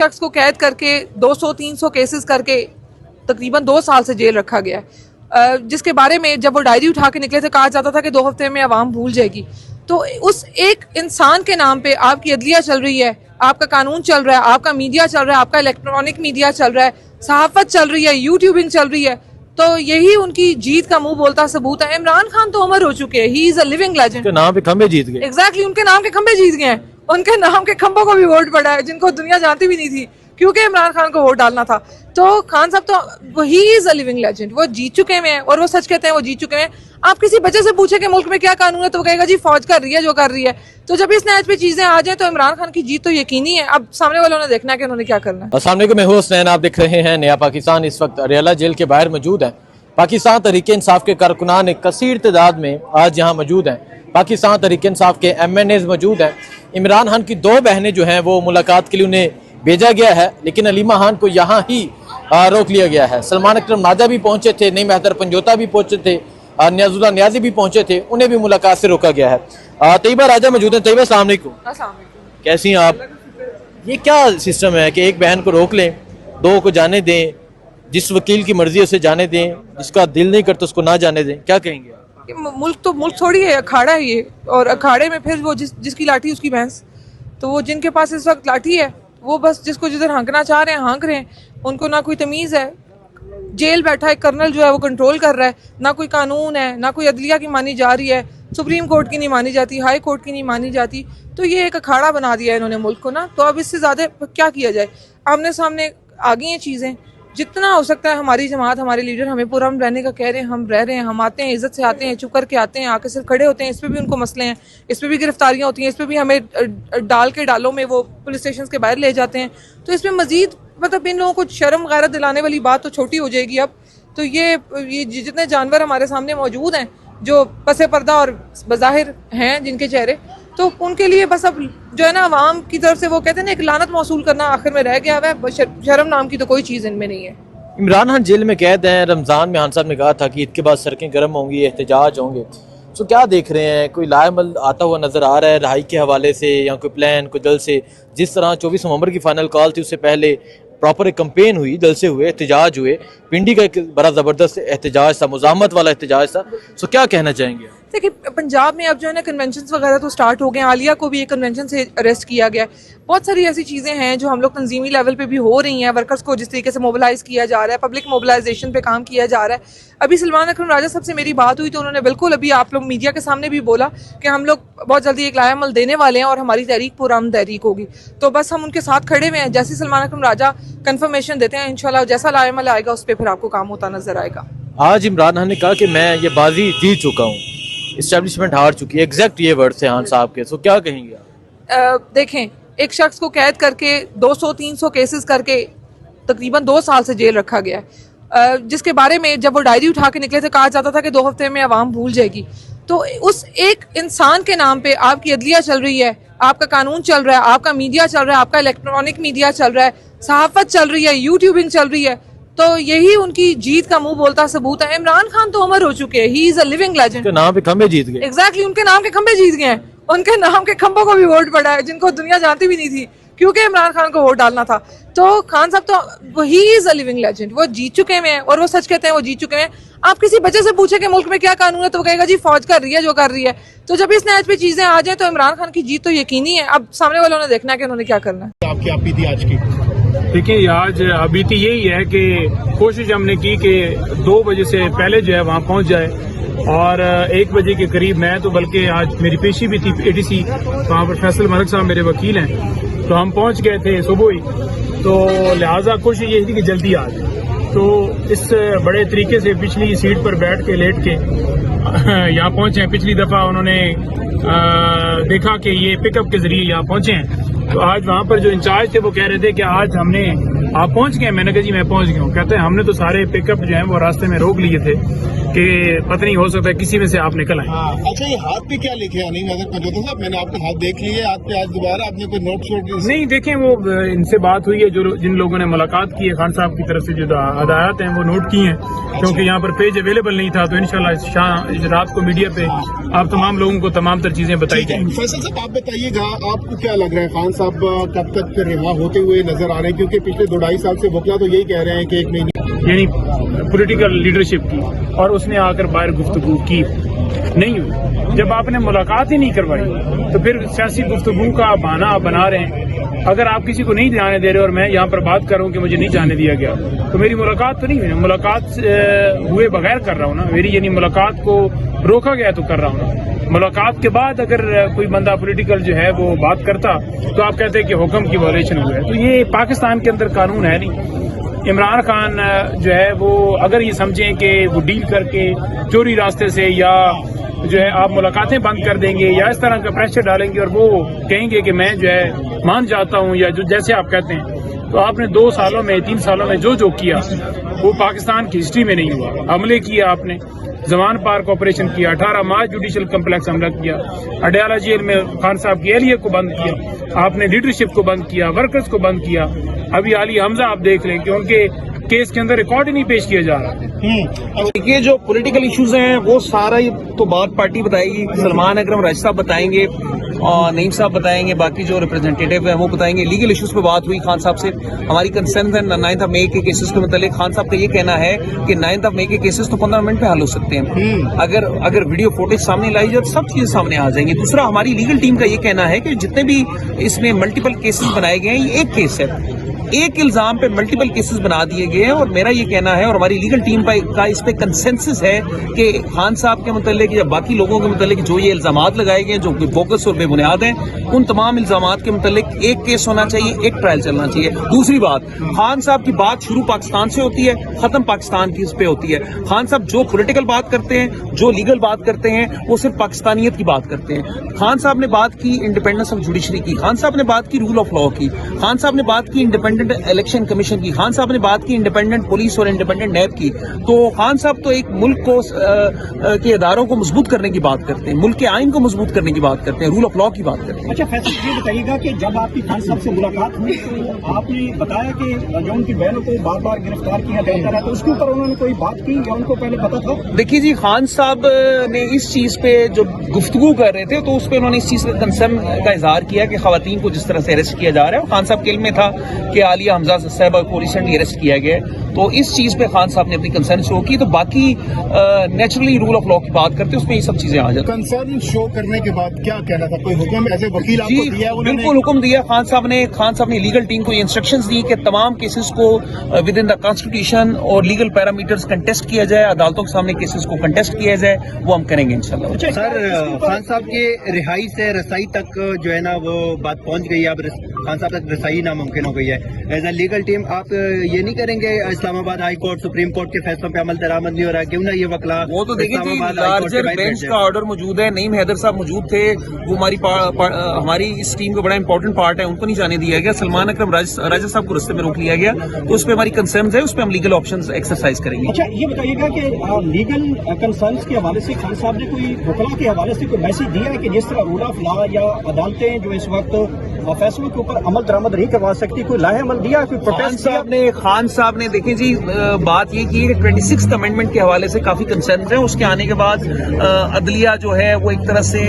شخص کو قید کر کے 200-300 کیسز کر کے تقریباً 2 سال سے جیل رکھا گیا ہے، جس کے بارے میں جب وہ ڈائری اٹھا کے نکلے تھے کہا جاتا تھا کہ 2 ہفتے میں عوام بھول جائے گی. تو اس ایک انسان کے نام پہ آپ کی عدلیہ چل رہی ہے، آپ کا قانون چل رہا ہے، آپ کا میڈیا چل رہا ہے، آپ کا الیکٹرانک میڈیا چل رہا ہے، صحافت چل رہی ہے، یوٹیوبنگ چل رہی ہے. تو یہی ان کی جیت کا منہ بولتا ثبوت ہے. عمران خان تو عمر ہو چکے ہیں، ہی از اے لیونگ لیجنڈ. کے نام پہ کھمبے جیت گئے. ایگزیکٹلی ان کے نام کے کھمبے جیت گئے ہیں. ان کے نام کے کھمبوں کو بھی ووٹ پڑا ہے جن کو دنیا جانتی بھی نہیں تھی کیونکہ عمران خان کو ووٹ ڈالنا تھا. تو خان صاحب تو ہی از اے لیونگ لیجنڈ، وہ جیت چکے ہیں اور وہ سچ کہتے ہیں وہ جیت چکے ہیں. آپ کسی بچے سے پوچھیں کہ ملک میں کیا قانون ہے تو وہ کہے گا جی فوج کر رہی ہے جو کر رہی ہے. تو جب اس نیچ پہ چیزیں آ جائیں تو عمران خان کی جیت تو یقینی ہے. اب سامنے والوں نے دیکھنا ہے کہ انہوں نے کیا کرنا ہے. السلام علیکم، میں ہوں حسنین، آپ دیکھ رہے ہیں نیا پاکستان. اس وقت ریالہ جیل کے باہر موجود ہیں. پاکستان تحریک انصاف کے کارکنان ایک کثیر تعداد میں آج یہاں موجود ہیں. پاکستان تحریک انصاف کے MNAs موجود ہیں. عمران خان کی 2 بہنیں جو ہیں وہ ملاقات کے لیے انہیں بھیجا گیا ہے، لیکن علیمہ خان کو یہاں ہی روک لیا گیا ہے. سلمان اکرم ناجا بھی پہنچے تھے، نعیم حیدر پنجوتا بھی پہنچے تھے، نیاز اللہ نیازی بھی پہنچے تھے، انہیں بھی ملاقات سے روکا گیا ہے. طیبہ راجہ موجود ہیں. طیبہ السلام علیکم، السلام علیکم. کیسی ہیں آپ؟ یہ کیا سسٹم ہے کہ ایک بہن کو روک لیں، 2 کو جانے دیں، جس وکیل کی مرضی اسے جانے دیں، جس کا دل نہیں کرتا اس کو نہ جانے دیں؟ کیا کہیں گے آپ؟ ملک تھوڑی ہے، اکھاڑا ہے یہ، اور اکھاڑے میں پھر وہ جس کی لاٹھی اس کی بھینس. تو وہ جن کے پاس اس وقت لاٹھی ہے وہ بس جس کو جدھر ہانکنا چاہ رہے ہیں ہانک رہے ہیں. ان کو نہ کوئی تمیز ہے. جیل بیٹھا ایک کرنل جو ہے وہ کنٹرول کر رہا ہے. نہ کوئی قانون ہے، نہ کوئی عدلیہ کی مانی جا رہی ہے، سپریم کورٹ کی نہیں مانی جاتی، ہائی کورٹ کی نہیں مانی جاتی. تو یہ ایک اکھاڑا بنا دیا ہے انہوں نے ملک کو نا. تو اب اس سے زیادہ کیا کیا جائے؟ آمنے سامنے آ گئی ہیں چیزیں. جتنا ہو سکتا ہے ہماری جماعت، ہمارے لیڈر ہمیں پرامن رہنے کا کہہ رہے ہیں، ہم رہ رہے ہیں. ہم آتے ہیں، عزت سے آتے ہیں، چپ کر کے آتے ہیں، آ کے صرف کھڑے ہوتے ہیں. اس پہ بھی ان کو مسئلے ہیں، اس پہ بھی گرفتاریاں ہوتی ہیں، اس پہ بھی ہمیں ڈال کے ڈالوں میں وہ پولیس اسٹیشنز کے باہر لے جاتے ہیں. تو اس میں مزید مطلب ان لوگوں کو شرم غیرت دلانے والی بات تو چھوٹی ہو جائے گی اب. تو یہ جتنے جانور ہمارے سامنے موجود ہیں جو پس پردہ اور بظاہر ہیں جن کے چہرے، تو ان کے لیے بس اب جو ہے نا عوام کی طرف سے وہ کہتے ہیں نا ایک لعنت موصول کرنا آخر میں رہ گیا ہے. شرم نام کی تو کوئی چیز ان میں نہیں ہے. عمران خان جیل میں قید ہیں. رمضان میں خان صاحب نے کہا تھا کہ عید کے بعد سڑکیں گرم ہوں گی، احتجاج ہوں گے. تو کیا دیکھ رہے ہیں؟ کوئی لائے عمل آتا ہوا نظر آ رہا ہے رہائی کے حوالے سے، یا کوئی پلان کوئی دل سے؟ جس طرح 24 نومبر کی فائنل کال تھی، اس سے پہلے پراپر ایک کمپین ہوئی، دل سے ہوئے، احتجاج ہوئے. پنڈی کا ایک بڑا زبردست احتجاج تھا، مزاحمت والا احتجاج تھا. تو کیا کہنا چاہیں گے؟ دیکھیں پنجاب میں اب جو ہے نا کنونشنز وغیرہ تو سٹارٹ ہو گئے ہیں. عالیہ کو بھی ایک کنونشن سے اریسٹ کیا گیا ہے. بہت ساری ایسی چیزیں ہیں جو ہم لوگ تنظیمی لیول پہ بھی ہو رہی ہیں. ورکرز کو جس طریقے سے موبلائز کیا جا رہا ہے، پبلک موبلائزیشن پہ کام کیا جا رہا ہے. ابھی سلمان اکرم راجہ صاحب سے میری بات ہوئی تو انہوں نے بالکل ابھی آپ لوگ میڈیا کے سامنے بھی بولا کہ ہم لوگ بہت جلدی ایک لائحہ عمل دینے والے ہیں اور ہماری تحریک پرامن تحریک ہوگی. تو بس ہم ان کے ساتھ کھڑے ہوئے ہیں. جیسے سلمان اکرم راجہ کنفرمیشن دیتے ہیں انشاءاللہ جیسا لائحہ عمل آئے گا اس پہ پھر آپ کو کام ہوتا نظر آئے گا. آج عمران خان نے کہا کہ میں یہ بازی جیت چکا ہوں، اسٹیبلشمنٹ ہار چکی ہے. ایگزیکٹ یہ ورڈ تھے خان صاحب کے. تو کیا کہیں گے آپ؟ دیکھیں ایک شخص کو قید کر کے 200-300 کیسز کر کے تقریباً 2 سال سے جیل رکھا گیا ہے، جس کے بارے میں جب وہ ڈائری اٹھا کے نکلے تھے کہا جاتا تھا کہ 2 ہفتے میں عوام بھول جائے گی. تو اس ایک انسان کے نام پہ آپ کی عدلیہ چل رہی ہے، آپ کا قانون چل رہا ہے، آپ کا میڈیا چل رہا ہے، آپ کا الیکٹرانک میڈیا چل رہا ہے، صحافت چل رہی ہے، یوٹیوبنگ چل رہی ہے. تو یہی ان کی جیت کا منہ بولتا ثبوت ہے. عمران خان تو عمر ہو چکے ہیں، ہی از اے لیونگ لیجنڈ. کے نام پہ کھمبے جیت گئے. ایگزیکٹلی ان کے نام کے کھمبے جیت گئے ہیں. ان کے نام کے کھمبوں کو بھی ووٹ پڑا ہے جن کو دنیا جانتی بھی نہیں تھی کیونکہ عمران خان کو ووٹ ڈالنا تھا. تو خان صاحب تو ہی از اے لیونگ لیجنڈ، وہ جیت چکے ہیں اور وہ سچ کہتے ہیں وہ جیت چکے ہیں. آپ کسی بچے سے پوچھیں کہ ملک میں کیا قانون ہے تو وہ کہے گا جی فوج کر رہی ہے جو کر رہی ہے. تو جب اس نیچ پہ چیزیں آ جائیں تو عمران خان کی جیت تو یقینی ہے. اب سامنے والوں نے دیکھنا ہے کہ انہوں نے کیا کرنا ہے. آپ کی اپیل تھی آج کی؟ دیکھیں آج ابھی تو یہی ہے کہ کوشش ہم نے کی کہ 2 بجے سے پہلے جو ہے وہاں پہنچ جائے، اور 1 بجے کے قریب میں تو بلکہ آج میری پیشی بھی تھی ADC وہاں پر، فیصل مرک صاحب میرے وکیل ہیں، تو ہم پہنچ گئے تھے صبح ہی. تو لہٰذا کوشش یہ تھی کہ جلدی آ جائے. تو اس بڑے طریقے سے پچھلی سیٹ پر بیٹھ کے لیٹ کے یہاں پہنچے ہیں. پچھلی دفعہ انہوں نے دیکھا کہ یہ پک اپ کے ذریعے یہاں پہنچے ہیں. تو آج وہاں پر جو انچارج تھے وہ کہہ رہے تھے کہ آج ہم نے آپ پہنچ گئے. میں نے کہا جی میں پہنچ گیا ہوں. کہتے ہیں ہم نے تو سارے پک اپ جو ہیں وہ راستے میں روک لیے تھے کہ پتہ نہیں ہو سکتا ہے کسی میں سے آپ نکل آئیں. اچھا یہ ہاتھ پہ کیا لکھے ہیں؟ نہیں حضرت پنجوتا صاحب میں نے آپ کا ہاتھ دیکھ لیے ہاتھ پہ، آج دوبارہ آپ نے کوئی نوٹ شوٹ؟ نہیں دیکھیں وہ ان سے بات ہوئی ہے جن لوگوں نے ملاقات کی ہے خان صاحب کی طرف سے جو ہدایات ہیں وہ نوٹ کی ہیں، کیونکہ یہاں پر پیج اویلیبل نہیں تھا. تو انشاءاللہ رات کو میڈیا پہ آپ تمام لوگوں کو تمام تر چیزیں بتائی جائیں. فیصل صاحب آپ بتائیے گا آپ کو کیا لگ رہا ہے خان साहब कब तक रिहा होते हुए नजर आ रहे हैं, क्योंकि पिछले 2-2.5 साल से वकला तो यही कह रहे हैं कि 1 महीने यानी पॉलिटिकल लीडरशिप की, और उसने आकर बाहर गुफ्तगू की नहीं हुई। जब आपने मुलाकात ही नहीं करवाई तो फिर सियासी गुफ्तगू का बहाना आप बना रहे हैं। अगर आप किसी को नहीं जाने दे रहे और मैं यहाँ पर बात कर रहा हूँ कि मुझे नहीं जाने दिया गया, तो मेरी मुलाकात तो नहीं हुई। मुलाकात हुए बगैर कर रहा हूँ ना, मेरी यानी मुलाकात को रोका गया तो कर रहा हूँ ना। मुलाकात के बाद अगर कोई बंदा पॉलिटिकल जो है वो बात करता तो आप कहते हैं कि हुक्म की वायलेशन हुआ है। तो ये पाकिस्तान के अंदर कानून है नहीं। इमरान खान जो है वो अगर ये समझें कि वो डील करके चोरी रास्ते से या जो है आप मुलाकातें बंद कर देंगे या इस तरह का प्रेशर डालेंगे और वो कहेंगे कि मैं जो है मान जाता हूँ या जो जैसे आप कहते हैं, तो आपने 2 सालों में 3 सालों में जो किया वो पाकिस्तान की हिस्ट्री में नहीं हुआ। हमले किए आपने, जमान पार्क ऑपरेशन किया, 18 मार्च जुडिशल कम्प्लेक्स हमला किया, अडयाला जेल में खान साहब की एहलियत को बंद किया, आपने लीडरशिप को बंद किया, वर्कर्स को बंद किया। अभी आली हमजा आप देख लें कि उनके केस के अंदर रिकॉर्ड ही नहीं पेश किया जा रहा। देखिए जो पॉलिटिकल इश्यूज हैं वो सारा ही तो बात पार्टी बताएगी, सलमान अकरम राज साहब बताएंगे और नईम साहब बताएंगे, बाकी जो रिप्रेजेंटेटिव हैं वो बताएंगे। लीगल इश्यूज पे बात हुई खान साहब से, हमारी कंसर्न है 9 मई के केसेस के मतलब। खान साहब का ये कहना है कि 9 मई के केसेस तो 15 मिनट में हल हो सकते हैं, अगर वीडियो फुटेज सामने लाई जाए तो सब चीजें सामने आ जाएंगी। दूसरा, हमारी लीगल टीम का ये कहना है कि जितने भी इसमें मल्टीपल केसेस बनाए गए हैं, ये एक केस है, एक इल्जाम पे मल्टीपल केसेस बना दिए गए हैं। और मेरा ये कहना है और हमारी लीगल टीम का इस पे कंसेंसस है कि खान साहब के मुतालिक या बाकी लोगों के मुतालिक जो ये इल्जामात लगाए गए हैं जो बोगस और बेबुनियाद हैं, उन तमाम इल्जामात के मुतालिक एक केस होना चाहिए, एक ट्रायल चलना चाहिए। दूसरी बात, खान साहब की बात शुरू पाकिस्तान से होती है, खत्म पाकिस्तान की इस पे होती है। खान साहब जो पॉलिटिकल बात करते हैं, जो लीगल बात करते हैं, वो सिर्फ पाकिस्तानियत की बात करते हैं। खान साहब ने बात की इंडिपेंडेंस ऑफ जुडिशरी की, खान साहब ने बात की रूल ऑफ लॉ की, खान साहब ने बात की इंडिपेंडेंट इलेक्शन कमीशन की, खान साहब ने बात की इंडिपेंडेंट पुलिस और इंडिपेंडेंट नैब की। तो खान साहब तो एक मुल्क को के इदारों को मजबूत करने की बात करते हैं, मुल्क के आइन को मजबूत करने की बात करते हैं, रूल ऑफ लॉ की बात करते हैं। अच्छा फैसल, ये बताइएगा कि जब आपकी खान साहब से मुलाकात हुई तो आपने बताया कि जो उनकी बहनों को बार बार गिरफ्तार किया जाता रहा, तो उसके ऊपर उन्होंने कोई बात की या उनको पहले पता था? देखिए जी, खान साहब ने इस चीज पे जो गुफ्तगू कर रहे थे तो उस पर उन्होंने इस चीज का कंसर्न का इजहार किया कि खवातीन को जिस तरह से अरेस्ट किया जा रहा है। खान साहब के इल्म में था कि आलिया हमजा साहबा को रिसेंटली अरेस्ट किया गया है, तो इस चीज पे खान साहब ने अपनी कंसर्न शो की। तो बाकी नेचुरली रूल ऑफ लॉ की बात करते हैं, उसमें ये सब चीजें आ जाती हैं। कंसर्न शो करने के बाद क्या कहना था, कोई हुक्म ऐसे वकील आपको जी दिया? बिल्कुल हुक्म दिया खान साहब ने लीगल टीम को ये इंस्ट्रक्शंस दी कि तमाम केसेस को विद इन द कॉन्स्टिट्यूशन और लीगल पैरामीटर्स कंटेस्ट किया जाए, अदालतों के सामने केसेस को कंटेस्ट किया जाए, वो हम करेंगे इंशाल्लाह। सर, खान साहब के रिहाई से रसाई तक जो है ना वो बात पहुंच गई है, अब खान साहब तक रसाई नामुमकिन हो गई है। एज अ लीगल टीम आप ये नहीं करेंगे Islamabad high court supreme court के फैसलों पे अमल दरामद नहीं हो रहा, क्यों ना ये वकला? वो तो देखिए जी, लार्जर बेंच का ऑर्डर मौजूद है, नईम हैदर साहब मौजूद थे, वो हमारी इस टीम का बड़ा इंपॉर्टेंट पार्ट है, उनको नहीं जाने दिया गया। सलमान अकरम राजा साहब को रस्ते में रोक लिया गया, तो उस पर हमारी कंसर्न है, उस पर हम लीगल ऑप्शंस एक्सरसाइज करेंगे। अच्छा ये बताइएगा कि लीगल कंसर्न्स के हवाले से खान साहब ने कोई वकला के हवाले से कोई मैसेज दिया है कि जिस तरह रूल ऑफ लॉ या अदालतें जो इस वक्त फैसलों के ऊपर अमल दरामद नहीं करवा सकती, कोई लाहे अमल दिया, कोई प्रोटेस्ट? खान साहब ने देखें जी, बात ये की है कि 26th अमेंडमेंट के हवाले से काफी कंसर्न है। उसके आने के बाद अदलिया जो है वो एक तरह से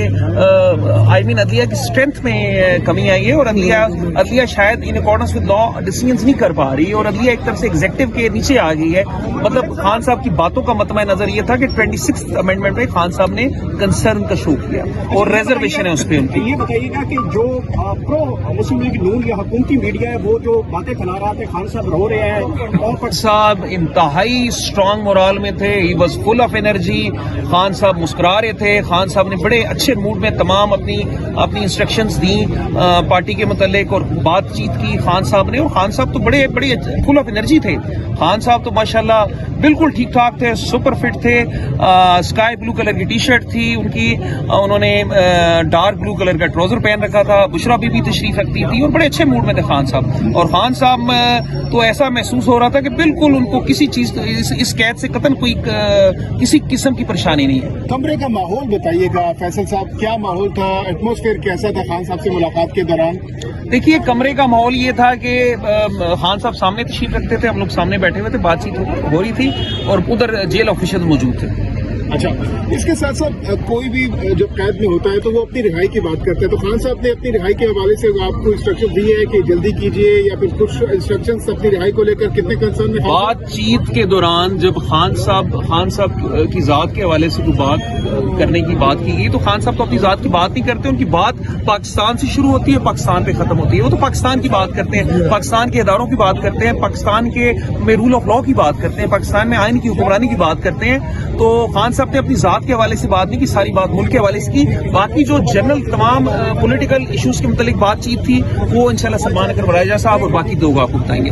अदलिया की स्ट्रेंथ में कमी आई है और अदलिया शायद in accordance with law decisions नहीं कर पा रही और अदलिया एक तरह से एग्जीक्यूटिव के नीचे आ गई है। मतलब खान साहब की बातों का मतमा नजर ये था कि 26th अमेंडमेंट पे खान साहब ने कंसर्न का शो किया और रिजर्वेशन है उस पर उनकी। ये बताइएगा कि जो प्रो मुस्लिम लीग नून या हुकूमती मीडिया है वो जो बातें फैला रहा था, खान साहब रो रहे हैं, और साहब इंतहाई स्ट्रांग मोराल में थे, he was full of energy. Khan साहब मुस्कुरा रहे थे, खान साहब ने बड़े अच्छे मूड में तमाम अपनी इंस्ट्रक्शंस दी पार्टी के मुतालिक और बातचीत की खान साहब ने। और खान साहब तो बड़े फुल ऑफ एनर्जी थे। खान साहब तो माशाल्लाह बिल्कुल ठीक ठाक थे, सुपर फिट थे। स्काई ब्लू कलर की टी शर्ट थी उनकी, उन्होंने डार्क ब्लू कलर का ट्राउजर पहन रखा था, बुशरा बीबी तशरीफ रखती थी और बड़े अच्छे मूड में थे खान साहब। और खान साहब तो ऐसा महसूस हो रहा था कि बिल्कुल उनको किसी चीज इस कैद से कतन कोई किसी किस्म की परेशानी नहीं है। कमरे का माहौल बताइएगा फैसल साहब, क्या माहौल था, एटमॉस्फेयर कैसा था खान साहब से मुलाकात के दौरान? देखिए कमरे का माहौल ये था कि खान साहब सामने तशरीफ रखते थे, हम लोग सामने बैठे हुए थे, बातचीत हो रही थी और उधर जेल ऑफिशियल मौजूद थे। अच्छा, इसके साथ साथ कोई भी जब कैद में होता है तो वो अपनी रिहाई की बात करता है, तो खान साहब ने अपनी रिहाई के हवाले से आपको इंस्ट्रक्शन दिए हैं कि जल्दी कीजिए या फिर कुछ इंस्ट्रक्शंस अपनी रिहाई को लेकर कितने कंसर्न है? बातचीत के दौरान जब खान साहब की जात के हवाले से कोई बात करने की बात की गई तो खान साहब तो अपनी जात की बात नहीं करते, उनकी बात पाकिस्तान से शुरू होती है, पाकिस्तान पे खत्म होती है। वो तो पाकिस्तान की बात करते हैं, पाकिस्तान के इदारों की बात करते हैं, पाकिस्तान के में रूल ऑफ लॉ की बात करते हैं, पाकिस्तान में आइन की हुक्मरानी की बात करते हैं। तो खान साहब ने अपनी जात के हवाले से बात नहीं की, सारी बात मुल्क के हवाले से की। बाकी जो जनरल तमाम पॉलिटिकल इश्यूज के मुतालिक बातचीत थी वो इंशाल्लाह सलमान अकरम राजा साहब और बाकी लोग आपको बताएंगे।